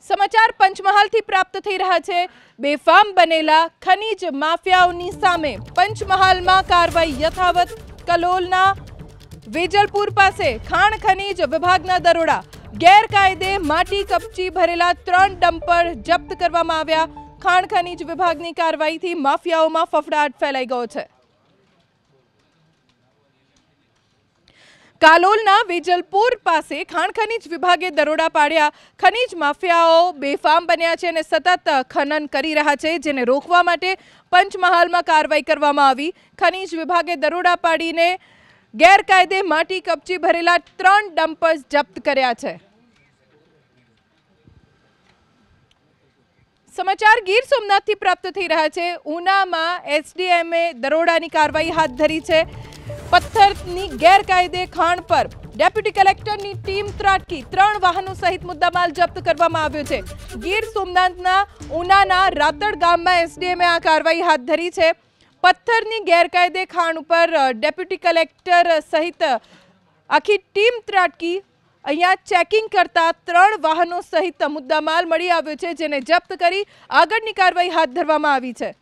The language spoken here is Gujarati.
સમાચાર પંચમહાલથી પ્રાપ્ત થઈ રહ્યા છે। બેફામ બનેલા ખનીજ માફિયાઓની સામે પંચમહાલમાં કાર્યવાહી યથાવત। કલોલના વેજલપુર પાસે ખાણ ખનીજ વિભાગના દરોડા। ગેરકાયદે માટી કપચી ભરેલા 3 ડમ્પર જપ્ત કરવામાં આવ્યા। ખાણ ખનીજ વિભાગની કાર્યવાહીથી માફિયાઓમાં ફફડાટ ફેલાઈ ગયો છે। કાલોલના વેજલપુર પાસે ખાણ ખનીજ વિભાગે દરોડા પાડ્યા। ખનીજ માફિયાઓ બેફામ બન્યા છે અને સતત ખનન કરી રહ્યા છે, જેને રોકવા માટે પંચમહાલમાં કાર્યવાહી કરવામાં આવી। ખનીજ વિભાગે દરોડા પાડીને ગેરકાયદે માટી કપચી ભરેલા 3 ડમ્પર્સ જપ્ત કર્યા છે। સમાચાર ગીર સોમનાથથી પ્રાપ્ત થઈ રહ્યા છે। ઉનામાં એસડીએમએ દરોડાની કાર્યવાહી હાથ ધરી છે। પથ્થરની ગેરકાયદે ખાણ પર ડેપ્યુટી કલેક્ટરની ટીમ ત્રાટકી। 3 વાહનો સહિત મુદ્દામાલ જપ્ત કરવામાં આવ્યો છે। ગીર સોમનાથના ઉનાના રાતડ ગામમાં એસડીએમએ આ કાર્યવાહી હાથ ધરી છે। પથ્થરની ગેરકાયદે ખાણ ઉપર ડેપ્યુટી કલેક્ટર સહિત આખી ટીમ ત્રાટકી। અહીંયા ચેકિંગ કરતા 3 વાહનો સહિત મુદ્દામાલ મળી આવ્યો છે, જેને જપ્ત કરી આગળની કાર્યવાહી હાથ ધરવામાં આવી છે।